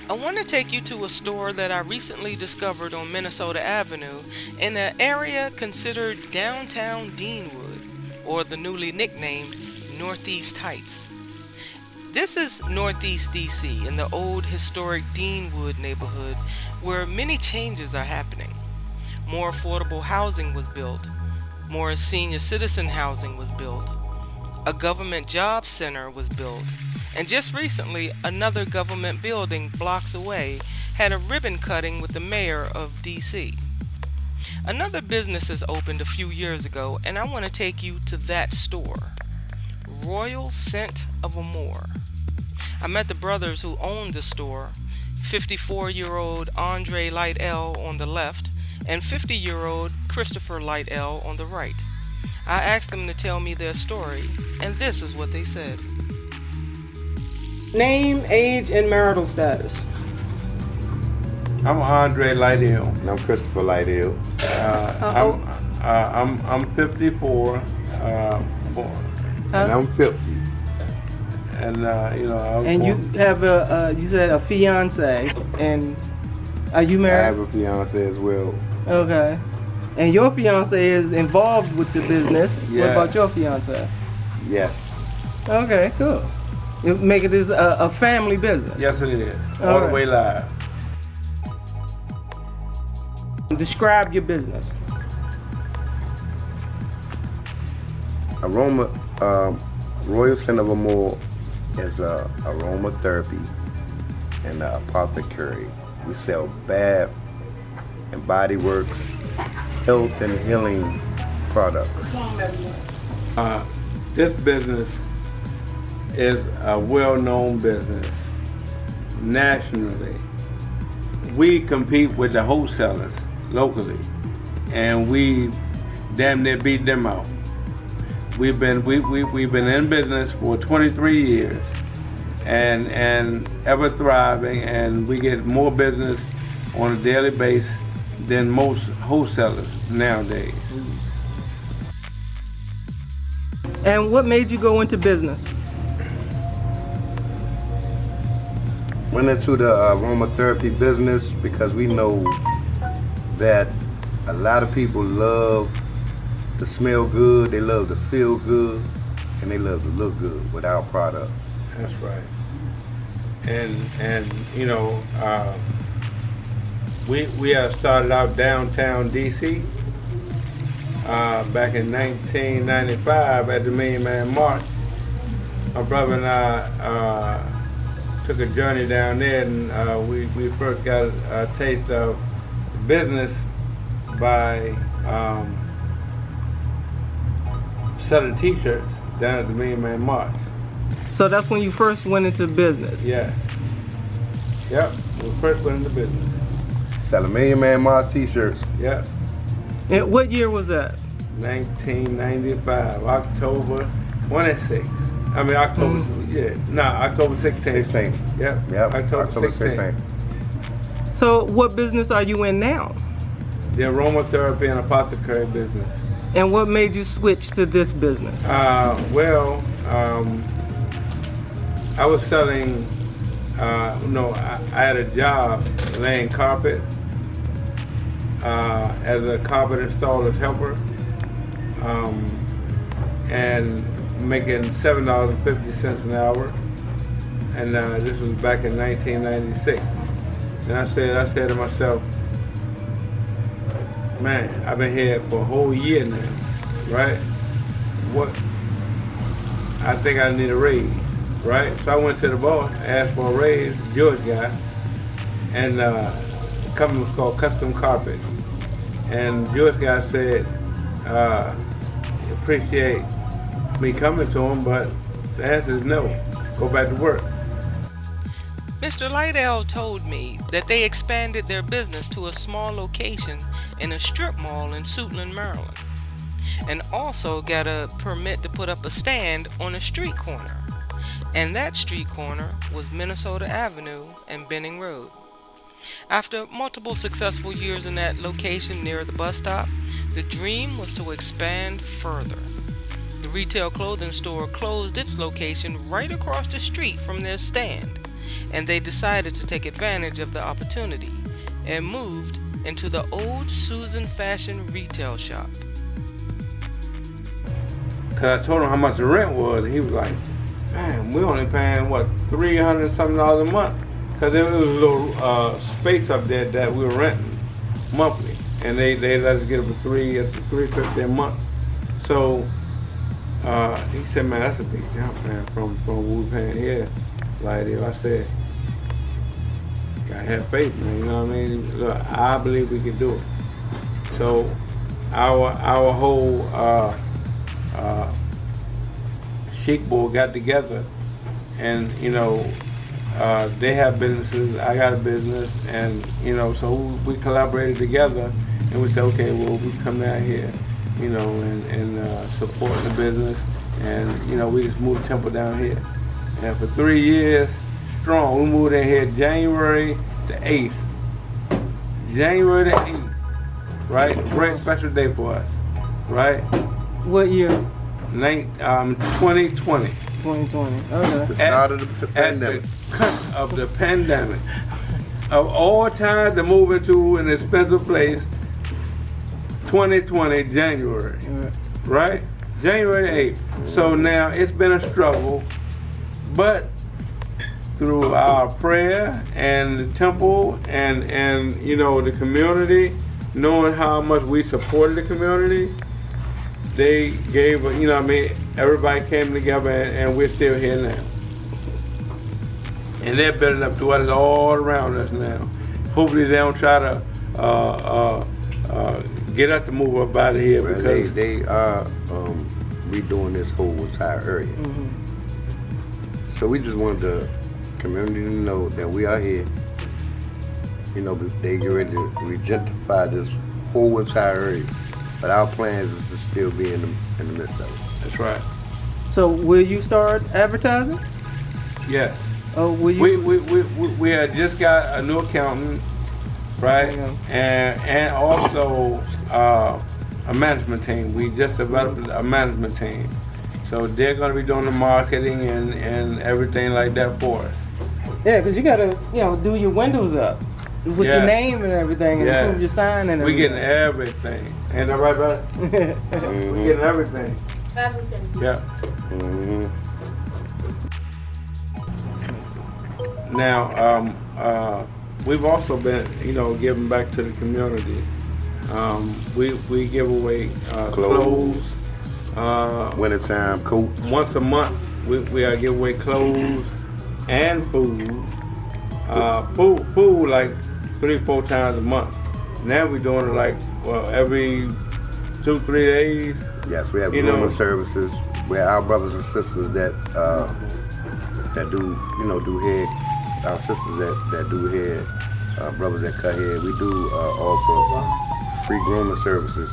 I want to take you to a store that I recently discovered on Minnesota Avenue in an area considered downtown Deanwood, or the newly nicknamed Northeast Heights. This is Northeast DC in the old historic Deanwood neighborhood where many changes are happening. More affordable housing was built, more senior citizen housing was built, a government job center was built, and just recently another government building blocks away had a ribbon cutting with the mayor of DC. Another business has opened a few years ago, and I want to take you to that store. Royal Scent of Amore. I met the brothers who owned the store, 54-year-old Andre Light-L on the left and 50-year-old Christopher Light-L on the right. I asked them to tell me their story, and this is what they said. Name, age, and marital status. I'm Andre Light-L. And I'm Christopher Light-L. I'm 54. And I'm 50. And You have you said a fiance, and are you I married? have a fiance as well. Okay. And your fiance is involved with the business. Yeah. What about your fiance? Yes. Okay, cool. You make it as a family business. Yes, it is. All All the right. way live. Describe your business. Royal Scent of Amore is aromatherapy and apothecary. We sell bath and body works, health and healing products. This business is a well-known business nationally. We compete with the wholesalers locally, and we damn near beat them out. We've been in business for 23 years, and ever thriving, and we get more business on a daily basis than most wholesalers nowadays. And what made you go into business? Went into the aromatherapy business because we know that a lot of people love to smell good, they love to feel good, and they love to look good with our product. That's right. And we have started out downtown DC back in 1995 at the Million Man March. My brother and I took a journey down there, and we first got a taste of business by selling T-shirts down at the Million Man March. So that's when you first went into business. Yeah. Yep. We first went into business. Selling Million Man March t-shirts. Yep. And what year was that? 1995, October 26th. I mean October. October 16th. 16th. Yep. October 16th. So what business are you in now? The aromatherapy and apothecary business. And what made you switch to this business? I was selling. I had a job laying carpet as a carpet installer's helper, and making $7.50 an hour. And this was back in 1996. And I said to myself, man, I've been here for a whole year now, right? I think I need a raise, right? So I went to the boss, asked for a raise, Jewish guy, and the company was called Custom Carpet. And Jewish guy said, appreciate me coming to him, but the answer is no, go back to work. Mr. Light-L told me that they expanded their business to a small location in a strip mall in Suitland, Maryland, and also got a permit to put up a stand on a street corner. And that street corner was Minnesota Avenue and Benning Road. After multiple successful years in that location near the bus stop, the dream was to expand further. The retail clothing store closed its location right across the street from their stand, and they decided to take advantage of the opportunity and moved into the old Susan Fashion retail shop. Cause I told him how much the rent was, and he was like, "Man, we only paying what, $300 something a month?" Cause there was a little space up there that we were renting monthly, and they let us get it for $350 a month. So he said, "Man, that's a big jump, man, from what we paying here." Like I said, gotta have faith, man. You know what I mean? Look, I believe we can do it. So our whole Chic Board got together, and they have businesses, I got a business, and so we collaborated together, and we said, okay, well, we come down here, and support the business, and we just moved Temple down here, and for 3 years strong, we moved in here January the 8th, right? A great special day for us, right? What year? 2020. 2020. Okay. The start of the pandemic. At the cusp of the pandemic. Of all time to move into an expensive place, 2020, January. Right? January 8th. So now it's been a struggle, but through our prayer and the temple and the community, knowing how much we supported the community, they gave, everybody came together, and we're still here now. And they're building up to us all around us now. Hopefully they don't try to get us to move up out of here. Well, because they are redoing this whole entire area. Mm-hmm. So we just wanted the community to know that we are here. They get ready to regentrify this whole entire area. But our plans is to still be in the midst of it. That's right. So will you start advertising? Yes. Oh, will you? We had just got a new accountant, right? Yeah. And also a management team. We just developed a management team. So they're going to be doing the marketing and everything like that for us. Yeah, because you got to, do your windows up with your name and everything, and prove your sign and everything. We getting everything. Ain't that right, brother? We getting everything. Everything. Yeah. Mm-hmm. Now, we've also been, giving back to the community. We give away clothes. Wintertime coats. Once a month, we give away clothes and food. Food like 3-4 times a month. Now we're doing it like every 2-3 days. Yes, we have grooming services. We have our brothers and sisters that do hair. Our sisters that do hair. Brothers that cut hair. We do offer free grooming services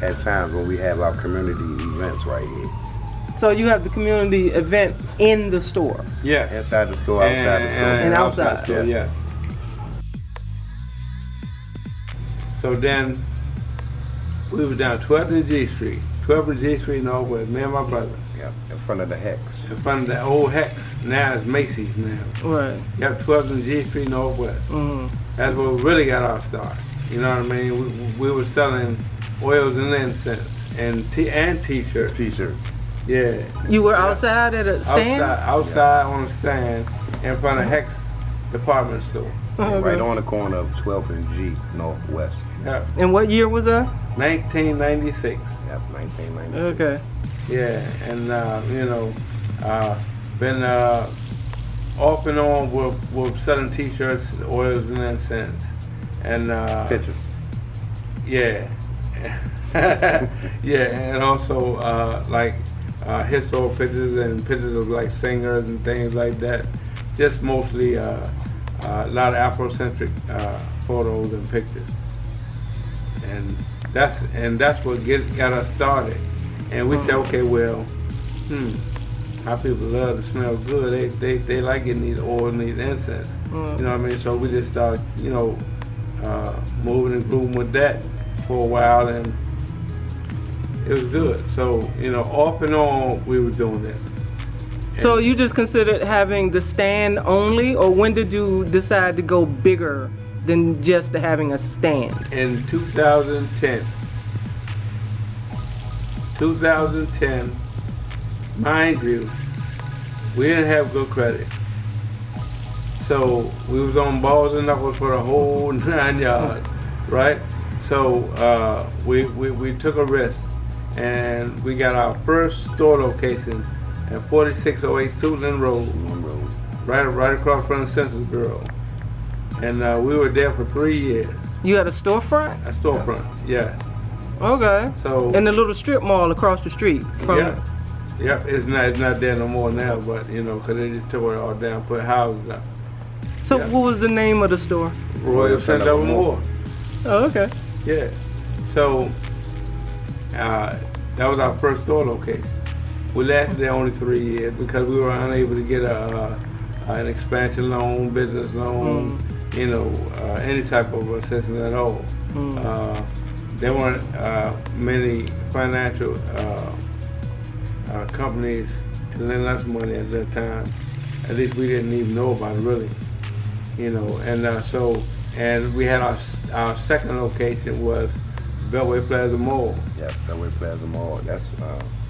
at times when we have our community events right here. So you have the community event in the store? Yeah. Inside the store, outside the store. And outside. Store, yeah. So then we were down 12th and G Street. 12th and G Street Northwest, me and my brother. Yep, in front of the Hex. In front of the old Hex. Now it's Macy's now. Right. Yep, 12th and G Street Northwest. Mm-hmm. That's where we really got our start. You know what I mean? We were selling oils and incense and t-shirts. T-shirts. Yeah. You were outside at a stand? Outside on a stand in front of Hex department store. Right on the corner of 12th and G Northwest. Yep. And what year was that? 1996. Yep, 1996. Okay. Yeah, and been off and on with selling t-shirts, oils and incense, and Pictures. Yeah. Yeah, and also historical pictures and pictures of like singers and things like that. Just mostly a lot of Afrocentric photos and pictures. And that's what got us started. And we said, okay, well, our people love to smell good. They like getting these oils and these incense. You know what I mean? So we just started, moving and grooving with that for a while, and it was good. So, off and on we were doing this. So you just considered having the stand only, or when did you decide to go bigger than just having a stand? In 2010. 2010, mind you, we didn't have good credit. So we was on balls and knuckles for the whole 9 yards, right? So we took a risk, and we got our first store location at 4608 Suitland Road, right across from the Census Bureau. And we were there for 3 years. You had a storefront? A storefront, yeah. Okay. So in the little strip mall across the street from. Yeah, it's not there no more now, but you know, 'cause they just tore it all down, put houses up. So what was the name of the store? Royal St. Moore. Oh, okay. Yeah. So that was our first store location. We lasted there only 3 years because we were unable to get an expansion loan, business loan, you know, any type of assistance at all. There weren't many financial companies to lend us money at that time. At least we didn't even know about it really, you know. And and we had our second location was Beltway Plaza Mall. Yes, Beltway Plaza Mall. That's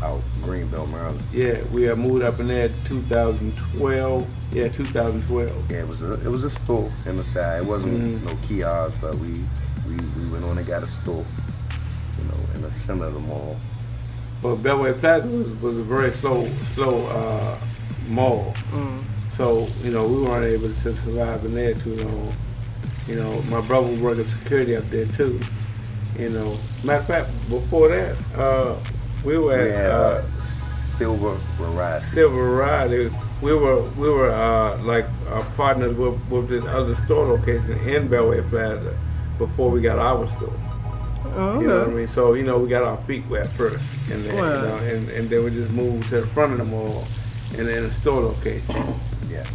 out Greenville, Maryland. Yeah, we moved up in there in 2012. Yeah, 2012. Yeah, it was a store in the side. It wasn't no kiosk, but we went on and got a store, you know, in the center of the mall. But Beltway Plaza was a very slow mall. So, you know, we weren't able to survive in there too long. You know, my brother was working security up there too. You know, matter of fact, before that, we were at Silver Variety. Silver Variety. We were like partners with this other store location in Beltway Plaza before we got our store. Oh, you know what I mean? So, you know, we got our feet wet first, and then, you know, and then we just moved to the front of the mall, and then a store location. Yeah.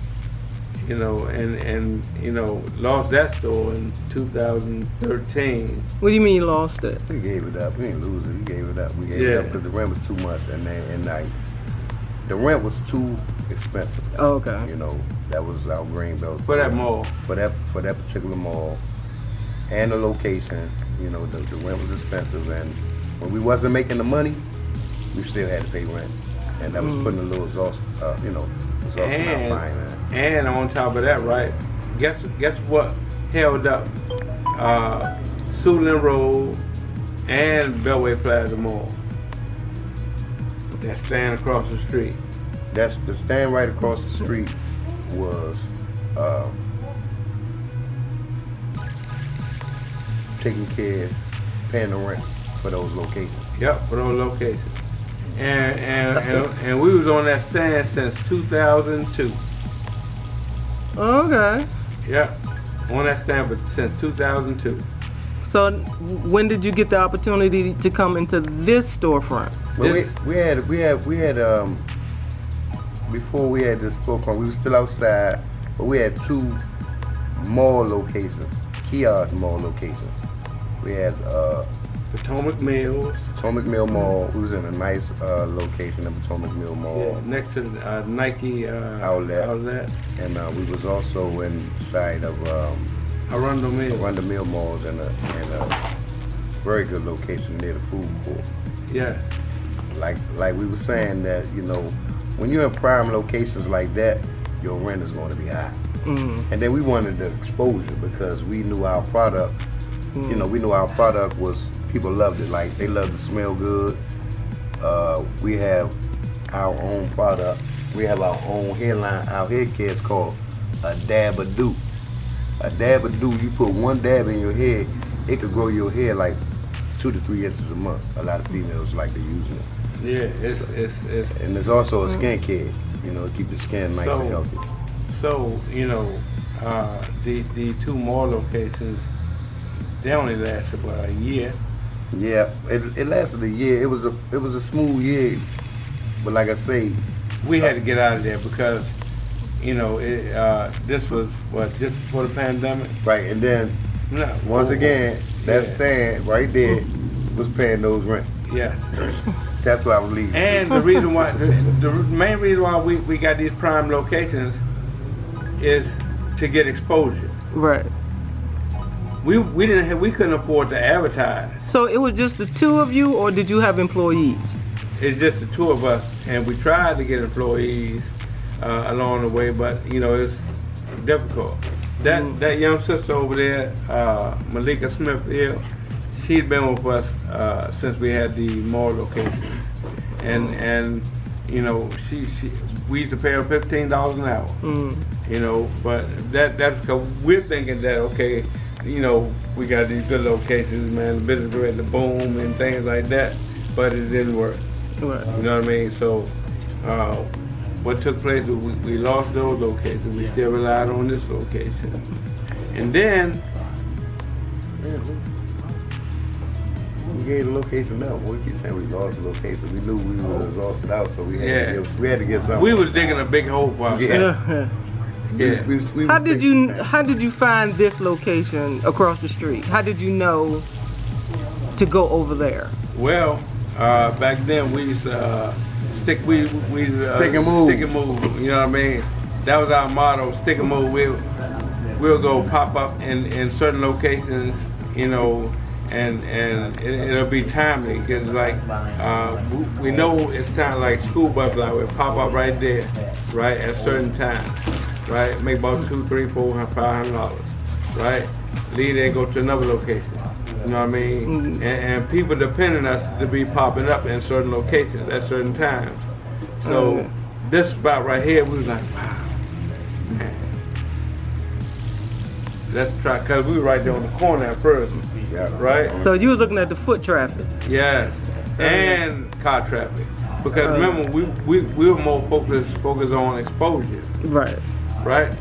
You know, and you know, lost that store in 2013. What do you mean you lost it? We gave it up. We didn't lose it. We gave it up. We gave it up because the rent was too much, and like the rent was too expensive. Oh, okay. You know, that was our Greenville For that mall. For that particular mall, and the location. You know, the rent was expensive, and when we wasn't making the money, we still had to pay rent, and that was putting a little exhaust on our finance. And on top of that, right? Guess what held up Suitland Road and Beltway Plaza Mall? That stand across the street. That's the stand right across the street was taking care, paying the rent for those locations. Yep, for those locations. And we was on that stand since 2002. Okay. Yep, on that stand since 2002. So when did you get the opportunity to come into this storefront? Well, we had before we had this storefront, we were still outside, but we had 2 mall locations, kiosk mall locations. We had Potomac Mill Mall. We was in a nice location in Potomac Mill Mall. Yeah, next to the Nike outlet. And we was also inside of Arundel Mill Malls and a very good location near the food court. Yeah. Like we were saying that, you know, when you're in prime locations like that, your rent is going to be high. And then we wanted the exposure because we knew our product. You know, we knew our product was, people loved it. Like, they loved to smell good. We have our own product. We have our own hairline. Our hair care is called a dab-a-do. A dab-a-do, you put one dab in your hair, it could grow your hair like 2 to 3 inches a month. A lot of females like to use it. Yeah, it's and there's also a skin care. You know, keep the skin nice and healthy. So, you know, the 2 mall locations, they only lasted about a year. Yeah, it lasted a year. It was a smooth year, but like I say, we had to get out of there because, you know, this was just before the pandemic. Right, and then once again, that stand right there was paying those rent. Yeah. That's what I was leaving. And the reason why, the main reason why we got these prime locations is to get exposure. Right. We couldn't afford to advertise. So it was just the two of you, or did you have employees? It's just the two of us, and we tried to get employees along the way, but you know it's difficult. That young sister over there, Malika Smith-Hill, she's been with us since we had the mall location, and you know we used to pay her $15 an hour. You know, but that's because we're thinking that okay, you know, we got these good locations, man, the business is ready to boom and things like that, but it didn't work. Right. You know what I mean? So what took place was we lost those locations. We still relied on this location. And then we gave the location up. We keep saying we lost the location. We knew we were exhausted out, so we had to get something. We was digging a big hole for ourselves. Yeah. Yeah. How did you find this location across the street? How did you know to go over there? Well, back then we used to stick and move. Stick and move. You know what I mean? That was our motto. Stick and move. We'll go pop up in certain locations. You know, and it'll be timely because like we know it's kind of like school bus like we pop up right there, right at certain times. Right, make about $200, $300, $400, $500, right? Leave there, go to another location. You know what I mean? And people depend on us to be popping up in certain locations at certain times. So this spot right here, we was like, wow, man. Let's try, cause we were right there on the corner at first, right? So you was looking at the foot traffic. Yes, and car traffic. Because remember, we were more focused on exposure. Right. Right?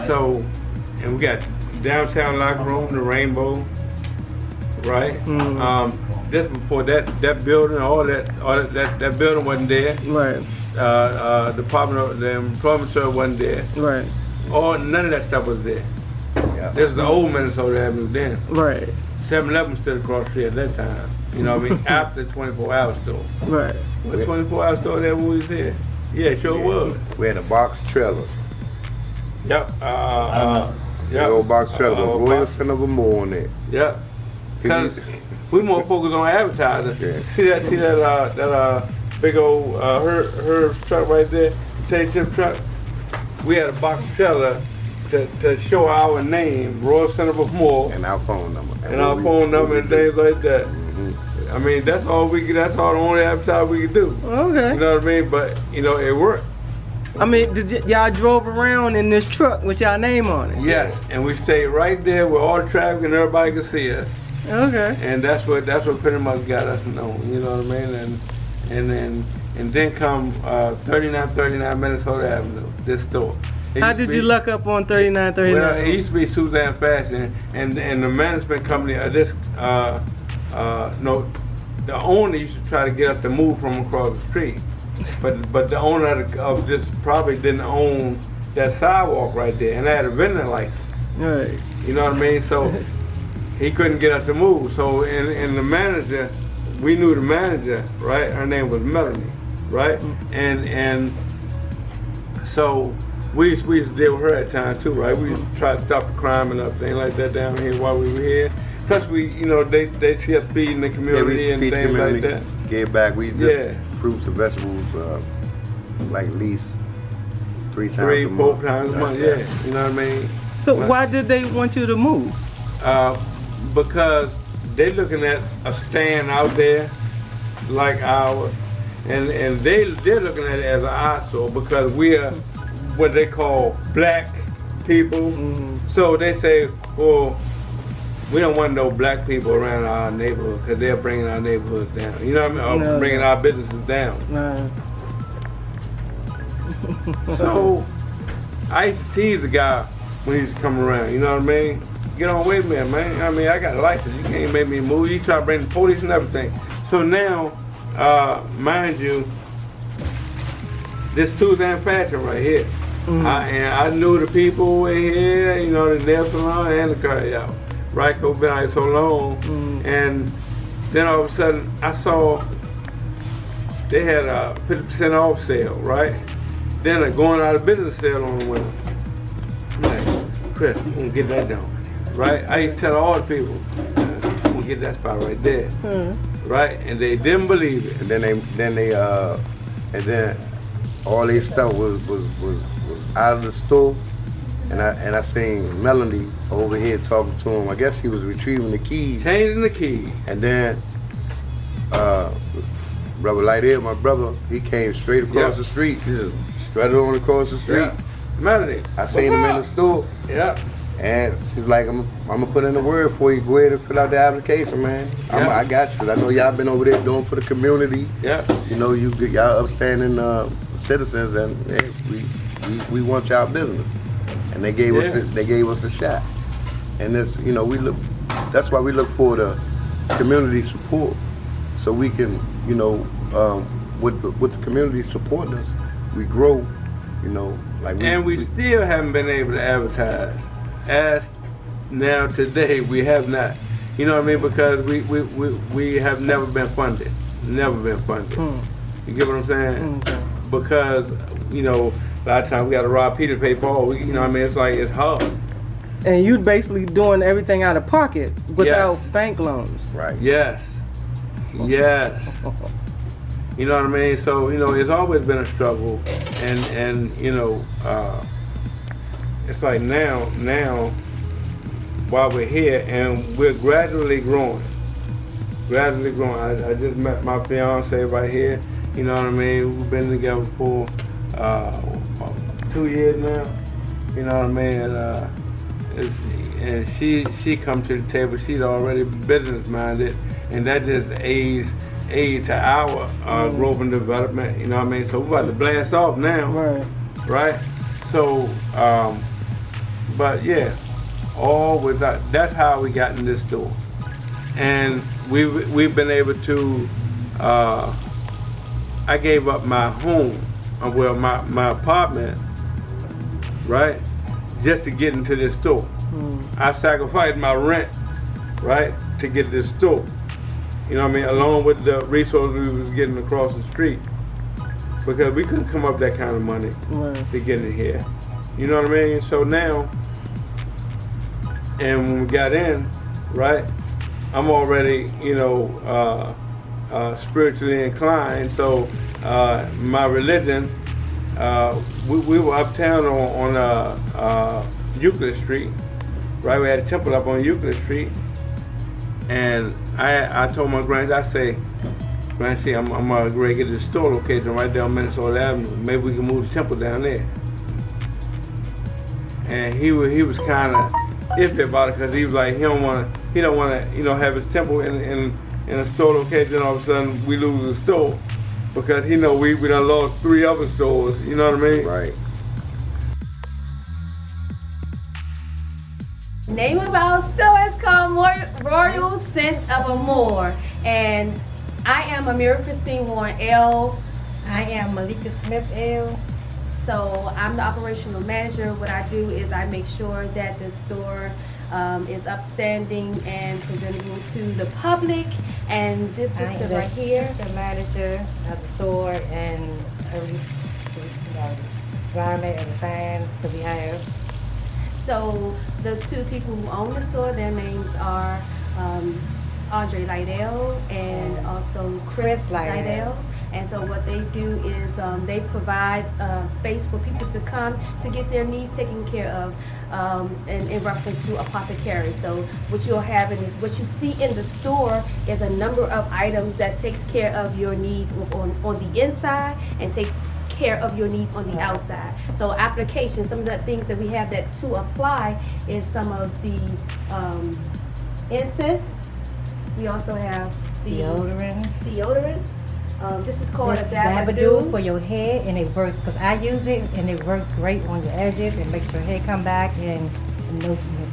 So, and we got downtown locker room, the Rainbow, right? Just before that building, all that building wasn't there. Right. The employment service wasn't there. Right. None of that stuff was there. Yeah. This is the old Minnesota Avenue then. Right. 7-Eleven still across the street at that time. You know what I mean? After 24-hour store. Right. What 24-hour store that we was here? Yeah, it sure was. We had a box trailer. Yep. The old box trailer, but Royal Center of more on there. Yep. Cause we more focused on advertising. Yeah. See that big old her truck right there, potato chip truck. We had a box trailer to show our name, Royal Center of More, And our phone number. and our phone number and things like that. I mean, that's all the only advertising we could do. Okay. You know what I mean? But you know, it worked. I mean, y'all drove around in this truck with y'all name on it? Yes, and we stayed right there where all the traffic and everybody could see us. Okay. And that's what pretty much got us known. You know what I mean? And then come 3939 Minnesota Avenue, this store. How did you luck up on 3939? Well, it used to be Suzanne Fashion, and the management company of this, the owner used to try to get us to move from across the street, but the owner of this property didn't own that sidewalk right there, and I had a vending license. Right. You know what I mean? So he couldn't get us to move. So and the manager, we knew the manager, right? Her name was Melanie, right? And so we used to deal with her at times too, right? We used to try to stop the crime and everything like that down here while we were here. Plus they see us feeding the community and things like that. Give back. We just fruits and vegetables, like at least 3 times a month. 4 times a month, yeah. You know what I mean? So why did they want you to move? Because they're looking at a stand out there like ours, and they're looking at it as an eyesore because we're what they call black people. So they say, well, we don't want no black people around our neighborhood because they're bringing our neighborhoods down. You know what I mean? Or bringing our businesses down. So I used to tease the guy when he used to come around. You know what I mean? Get on with me, man. I mean, I got a license. You can't make me move. You try to bring the police and everything. So now, mind you, this Suzanne Fashion right here. And I knew the people in here, you know, the nail salon and the car out. Right, go been out so long. And then all of a sudden, I saw they had a 50% off sale, right? Then a going out of business sale on the winner. I'm like, Chris, you gonna get that down, right? I used to tell all the people, I'm gonna get that spot right there, right? And they didn't believe it. And then all their stuff was out of the store. And I seen Melanie over here talking to him. I guess he was retrieving the keys. Changing the key. And then Brother Lightyear, my brother, he came straight across the street. He just strutted on across the street. Yeah. Melanie. I seen him in the store. Yeah. And she was like, I'm gonna put in a word for you. Go ahead and fill out the application, man. Yeah. I got you, because I know y'all been over there doing for the community. Yeah. You know, y'all upstanding citizens, and hey, we want y'all business. And they gave us a shot. And this, you know, that's why we look for the community support, so we can, you know, with the community supporting us, we grow, you know, like we still haven't been able to advertise. As now today, we have not. You know what I mean? Because we have never been funded. Never been funded. You get what I'm saying? Because, you know, a lot of times we got to rob Peter to pay Paul. You know what I mean? It's like, it's hard. And you basically doing everything out of pocket without bank loans. Right. Yes. Yes. You know what I mean? So, you know, it's always been a struggle. And you know, it's like now, while we're here, and we're gradually growing. Gradually growing. I just met my fiance right here. You know what I mean? We've been together for 2 years now. You know what I mean? And she come to the table. She's already business minded, and that just aids to our growth and development. You know what I mean? So we're about to blast off now, right? So, but yeah, all without. That's how we got in this store, and we've been able to. I gave up my home, well, my apartment, right, just to get into this store. I sacrificed my rent, right, to get this store. You know what I mean? Along with the resources we was getting across the street, because we couldn't come up that kind of money to get in here. You know what I mean? So now, and when we got in, right, I'm already, you know, spiritually inclined. So my religion, we were uptown on Euclid Street, right? We had a temple up on Euclid Street, and I told my granddad, I say, Grandsy, I'm gonna go get this store located right down Minnesota Avenue. Maybe we can move the temple down there. And he was kind of iffy about it, because he was like, he don't want to, you know, have his temple in a store location, and all of a sudden we lose the store, because he know we done lost 3 other stores. You know what I mean? Right. Name of our store is called Royal Scent of Amore, and I am Amira Christine Warren L. I am Malika Smith L. So I'm the operational manager. What I do is I make sure that the store is upstanding and presentable to the public. And this I sister am right here, the manager of the store, and every environment and the fans that we have. so the 2 people who own the store, their names are Andre Lydell and also Chris Lydell. And so what they do is they provide space for people to come to get their needs taken care of, in reference to apothecary. So what you'll have is what you see in the store is a number of items that takes care of your needs on the inside and takes care of your needs on the outside. So application, some of the things that we have that to apply is some of the incense. We also have the deodorants. This is called a Dabadoo for your hair, and it works, because I use it and it works great on your edges and makes your hair come back and loosen it.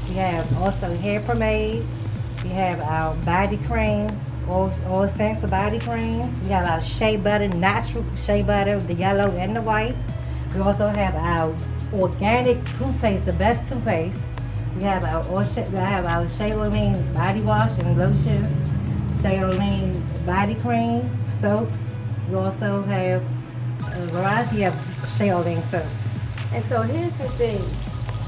We have also hair pomade. We have our body cream, all scents of body creams. We have our shea butter, natural shea butter, the yellow and the white. We also have our organic toothpaste, the best toothpaste. We have our Shea body wash and lotions, Shea body cream, soaps, We also have a variety of shielding soaps. And so here's the thing,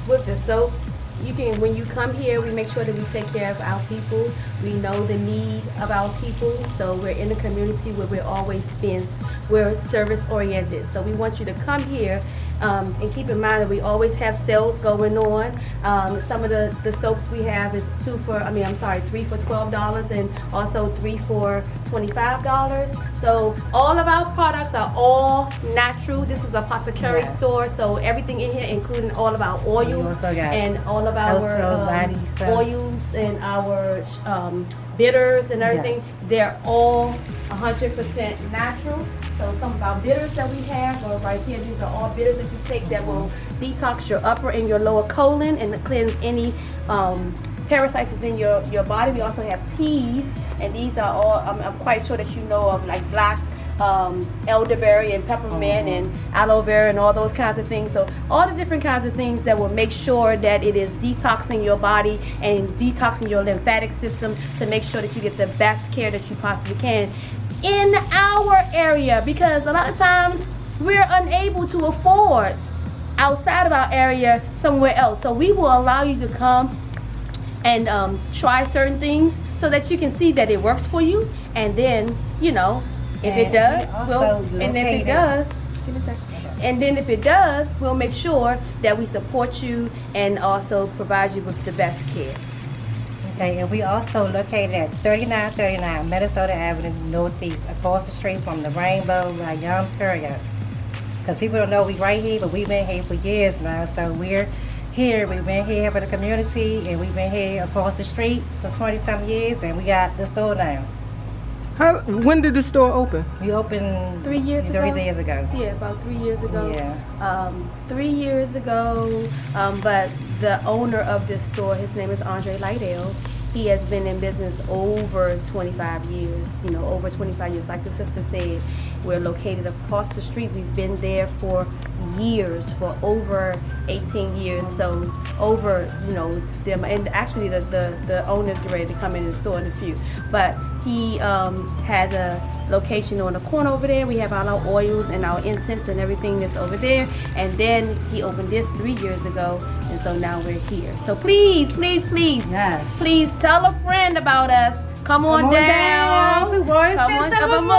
with the soaps, you can, when you come here, we make sure that we take care of our people. We know the need of our people, so we're in a community where we're always we're service oriented. So we want you to come here, and keep in mind that we always have sales going on. Some of the soaps we have is three for $12, and also 3 for $25. So all of our products are all natural. This is a apothecary store, so everything in here, including all of our oils and all of our oils and our bitters and everything. They're all 100% natural. So some of our bitters that we have are right here. These are all bitters that you take that will detox your upper and your lower colon and cleanse any parasites that's in your body. We also have teas, and these are all, I'm quite sure that you know of, like black elderberry and peppermint and aloe vera and all those kinds of things. So all the different kinds of things that will make sure that it is detoxing your body and detoxing your lymphatic system to make sure that you get the best care that you possibly can in our area, because a lot of times we're unable to afford outside of our area somewhere else. So we will allow you to come and try certain things so that you can see that it works for you, and then, you know, if it does, if it does, we'll make sure that we support you and also provide you with the best care. Okay, and we also located at 3939 Minnesota Avenue Northeast, across the street from the Rainbow Yums area. Because people don't know we right here, but we've been here for years now. So we're here, we've been here for the community, and we've been here across the street for 20-some years, and we got the store now. When did the store open? We opened 3 years ago. 3 years ago. Yeah, about 3 years ago. Yeah. 3 years ago. But the owner of this store, his name is Andre Lydell. He has been in business over 25 years, you know, over 25 years. Like the sister said, we're located across the street. We've been there for years, for over 18 years. So over, you know, them, and actually the owner's ready to come in the store in a few. But he has a location on the corner over there. We have all our oils and our incense and everything that's over there. And then he opened this 3 years ago, and so now we're here. So please, please, please, please tell a friend about us. Come on down. Come on, some more.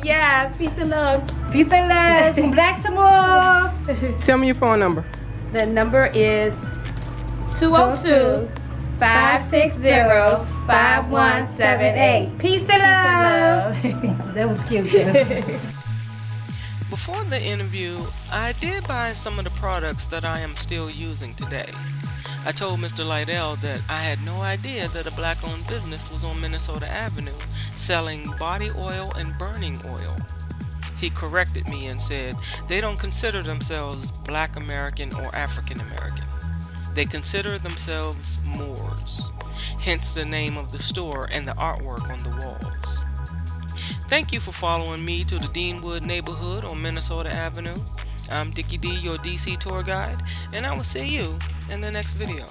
Yes, peace and love. Peace and love. Black some more. Tell me your phone number. The number is 202-560-5178. Peace and love. That was cute. Before the interview, I did buy some of the products that I am still using today. I told Mr. Lydell that I had no idea that a black-owned business was on Minnesota Avenue selling body oil and burning oil. He corrected me and said they don't consider themselves Black American or African American. They consider themselves Moors, hence the name of the store and the artwork on the walls. Thank you for following me to the Deanwood neighborhood on Minnesota Avenue. I'm Dickie D, your DC tour guide, and I will see you in the next video.